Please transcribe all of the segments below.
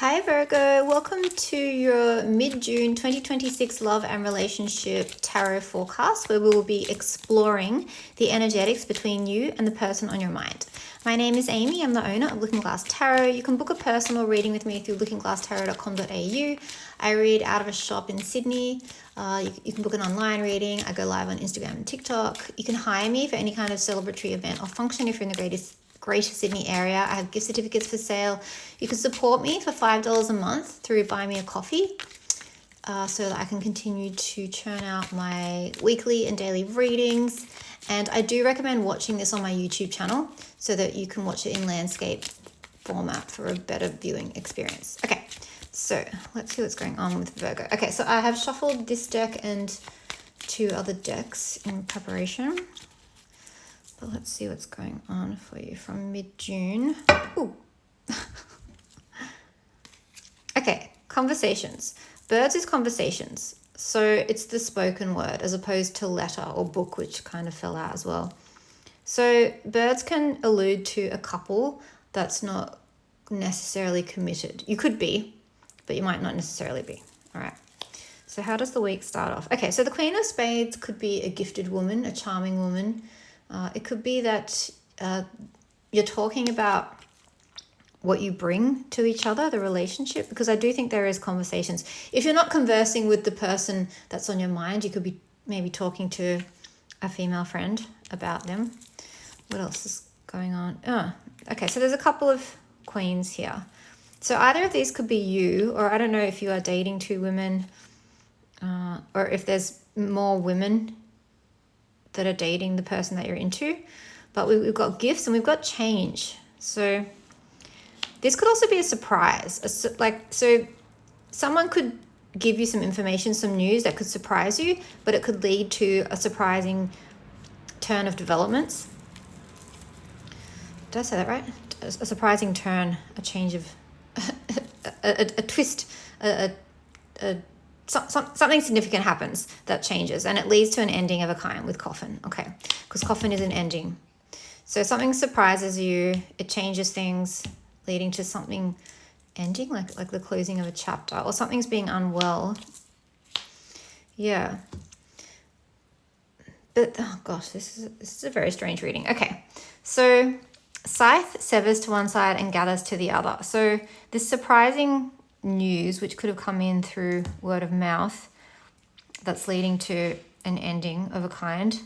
Hi Virgo, welcome to your mid-June 2026 love and relationship tarot forecast where we will be exploring the energetics between you and the person on your mind. My name is Amy, I'm the owner of Looking Glass Tarot. You can book a personal reading with me through lookingglasstarot.com.au. I read out of a shop in Sydney. You can book an online reading. I go live on Instagram and TikTok. You can hire me for any kind of celebratory event or function if you're in the Greater Sydney area. I have gift certificates for sale. You can support me for $5 a month through Buy Me a Coffee so that I can continue to churn out my weekly and daily readings. And I do recommend watching this on my YouTube channel so that you can watch it in landscape format for a better viewing experience. Okay, so let's see what's going on with Virgo. Okay, so I have shuffled this deck and two other decks in preparation. But let's see what's going on for you from mid-June. Ooh. Okay, conversations. Birds is conversations. So it's the spoken word as opposed to letter or book, which kind of fell out as well. So birds can allude to a couple that's not necessarily committed. You could be, but you might not necessarily be. All right. So how does the week start off? Okay, so the Queen of Spades could be a gifted woman, a charming woman. It could be that you're talking about what you bring to each other, the relationship, because I do think there is conversations. If you're not conversing with the person that's on your mind, you could be maybe talking to a female friend about them. What else is going on? Okay, so there's a couple of queens here. So either of these could be you, or I don't know if you are dating two women, or if there's more women that are dating the person that you're into, but we've got gifts and we've got change. So this could also be a surprise. So someone could give you some information, some news that could surprise you, but it could lead to a surprising turn of developments. Did I say that right? A surprising turn, a change of, a twist, something significant happens that changes and it leads to an ending of a kind with coffin. Okay, because coffin is an ending. So something surprises you, it changes things, leading to something ending, like the closing of a chapter, or something's being unwell. Yeah. But, oh gosh, this is a very strange reading. Okay, so Scythe severs to one side and gathers to the other. So this surprising news, which could have come in through word of mouth, that's leading to an ending of a kind,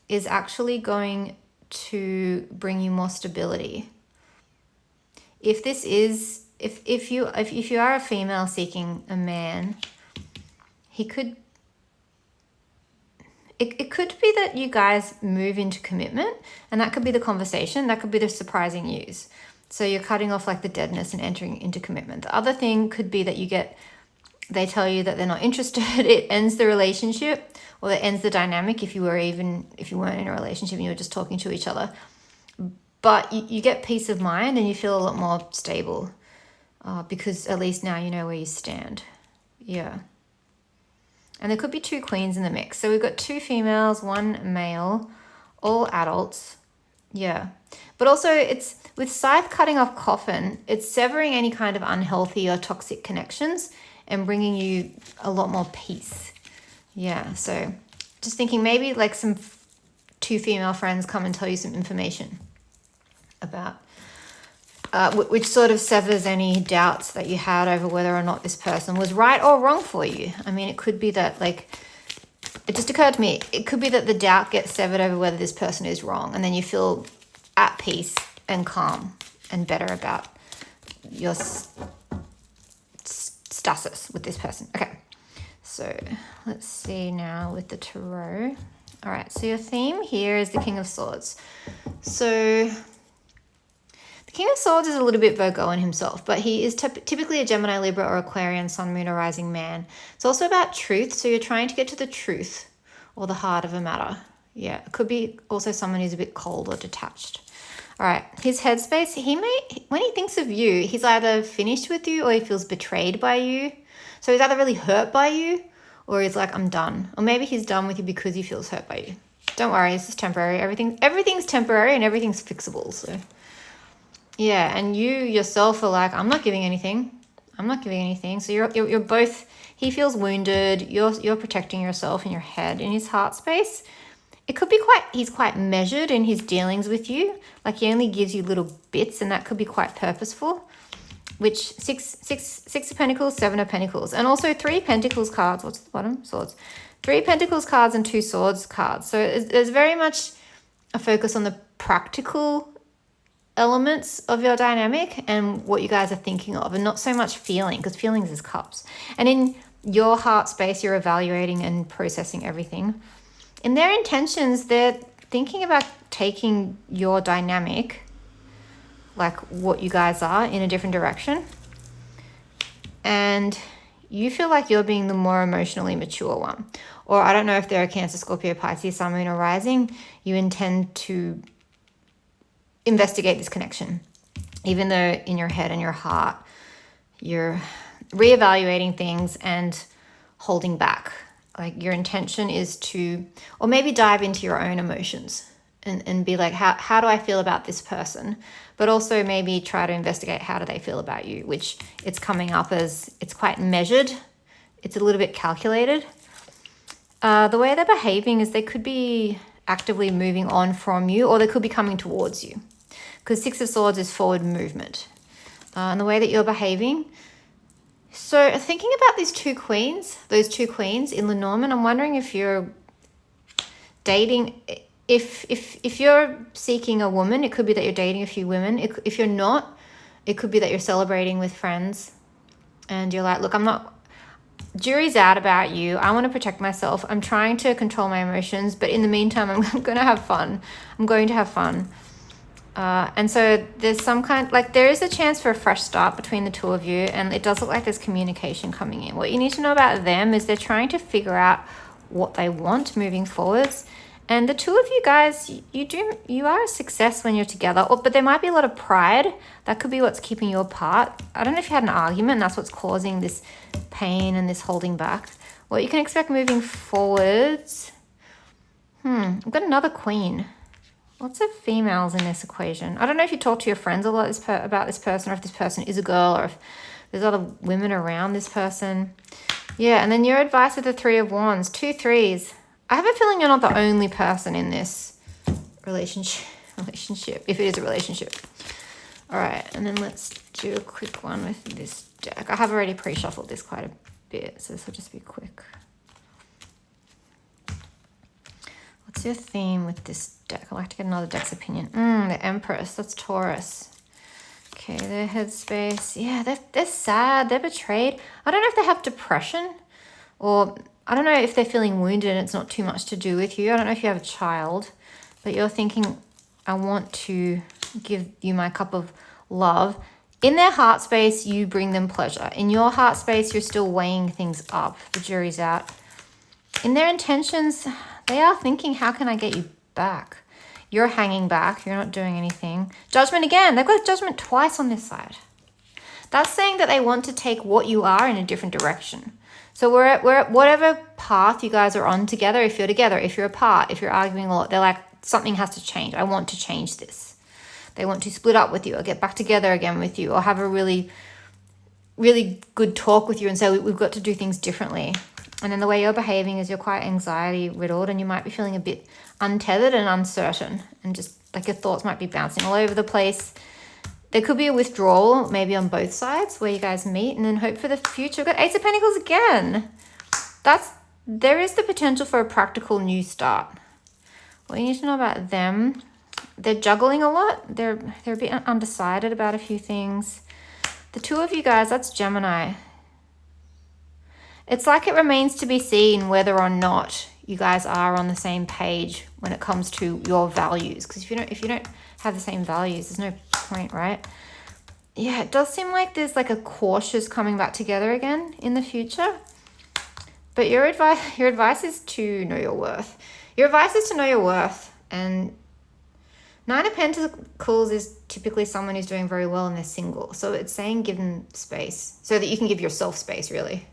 is actually going to bring you more stability. If this is, if you are a female seeking a man, it could be that you guys move into commitment, and that could be the conversation, that could be the surprising news. So you're cutting off like the deadness and entering into commitment. The other thing could be that they tell you that they're not interested. It ends the relationship, or it ends the dynamic if you weren't in a relationship and you were just talking to each other. But you get peace of mind and you feel a lot more stable because at least now you know where you stand. Yeah. And there could be two queens in the mix. So we've got two females, one male, all adults. Yeah. But also it's with Scythe cutting off coffin, it's severing any kind of unhealthy or toxic connections and bringing you a lot more peace. Yeah. So just thinking maybe like some two female friends come and tell you some information about which sort of severs any doubts that you had over whether or not this person was right or wrong for you. I mean, it could be that, like, it just occurred to me, it could be that the doubt gets severed over whether this person is wrong, and then you feel at peace and calm and better about your status with this person. Okay, so let's see now with the tarot. All right, so your theme here is the King of Swords. So King of Swords is a little bit Virgo in himself, but he is typically a Gemini, Libra, or Aquarian, Sun, Moon, or Rising man. It's also about truth, so you're trying to get to the truth or the heart of a matter. Yeah, it could be also someone who's a bit cold or detached. All right, his headspace, when he thinks of you, he's either finished with you or he feels betrayed by you. So he's either really hurt by you or he's like, I'm done. Or maybe he's done with you because he feels hurt by you. Don't worry, this is temporary. Everything's temporary and everything's fixable, so... Yeah, and you yourself are like, I'm not giving anything. I'm not giving anything. So you're both. He feels wounded. You're protecting yourself in your head. In his heart space, it could be he's quite measured in his dealings with you. Like he only gives you little bits, and that could be quite purposeful. Which six of Pentacles, 7 of Pentacles, and also 3 Pentacles cards. What's the bottom? Swords. 3 Pentacles cards and 2 Swords cards. So there's very much a focus on the practical elements of your dynamic and what you guys are thinking of, and not so much feeling, because feelings is cups. And in your heart space, you're evaluating and processing everything. In their intentions, they're thinking about taking your dynamic, like what you guys are, in a different direction. And you feel like you're being the more emotionally mature one. Or I don't know if they're a Cancer, Scorpio, Pisces, Sun, Moon, or Rising. You intend to investigate this connection, even though in your head and your heart you're reevaluating things and holding back. Like your intention is to, or maybe dive into your own emotions and be like, how do I feel about this person? But also maybe try to investigate, how do they feel about you? Which it's coming up as, it's quite measured. It's a little bit calculated. The way they're behaving is they could be actively moving on from you, or they could be coming towards you. Because 6 of Swords is forward movement. And the way that you're behaving. So thinking about these those two queens in Lenormand, I'm wondering if you're dating, if you're seeking a woman, it could be that you're dating a few women. If you're not, it could be that you're celebrating with friends. And you're like, look, I'm not, jury's out about you. I want to protect myself. I'm trying to control my emotions. But in the meantime, I'm going to have fun. I'm going to have fun. And so there's some kind, like there is a chance for a fresh start between the two of you, and it does look like there's communication coming in. What you need to know about them is they're trying to figure out what they want moving forwards. And the two of you guys, you are a success when you're together, but there might be a lot of pride. That could be what's keeping you apart. I don't know if you had an argument and that's what's causing this pain and this holding back. What you can expect moving forwards. I've got another queen. Lots of females in this equation. I don't know if you talk to your friends a lot about this person, or if this person is a girl, or if there's other women around this person. Yeah, and then your advice with the 3 of Wands, 2 3s. I have a feeling you're not the only person in this relationship, if it is a relationship. All right, and then let's do a quick one with this deck. I have already pre-shuffled this quite a bit, so this will just be quick. What's your theme with this deck? I'd like to get another deck's opinion. The Empress, that's Taurus. Okay, their headspace. Yeah, they're sad, they're betrayed. I don't know if they have depression, or I don't know if they're feeling wounded and it's not too much to do with you. I don't know if you have a child, but you're thinking, I want to give you my cup of love. In their heart space, you bring them pleasure. In your heart space, you're still weighing things up. The jury's out. In their intentions, they are thinking, how can I get you back? You're hanging back. You're not doing anything. Judgment again. They've got judgment twice on this side. That's saying that they want to take what you are in a different direction. So we're at whatever path you guys are on together. If you're together, if you're apart, if you're arguing a lot, they're like, something has to change. I want to change this. They want to split up with you or get back together again with you, or have a really, really good talk with you and say, we've got to do things differently. And then the way you're behaving is you're quite anxiety riddled, and you might be feeling a bit untethered and uncertain, and just like your thoughts might be bouncing all over the place. There could be a withdrawal, maybe on both sides, where you guys meet and then hope for the future. We've got Ace of Pentacles again. There is the potential for a practical new start. What you need to know about them, they're juggling a lot. They're a bit undecided about a few things. The two of you guys, that's Gemini. It's like it remains to be seen whether or not you guys are on the same page when it comes to your values. Because if you don't have the same values, there's no point, right? Yeah, it does seem like there's like a cautious coming back together again in the future. But your advice is to know your worth. Your advice is to know your worth. And 9 of Pentacles is typically someone who's doing very well and they're single. So it's saying give them space so that you can give yourself space, really.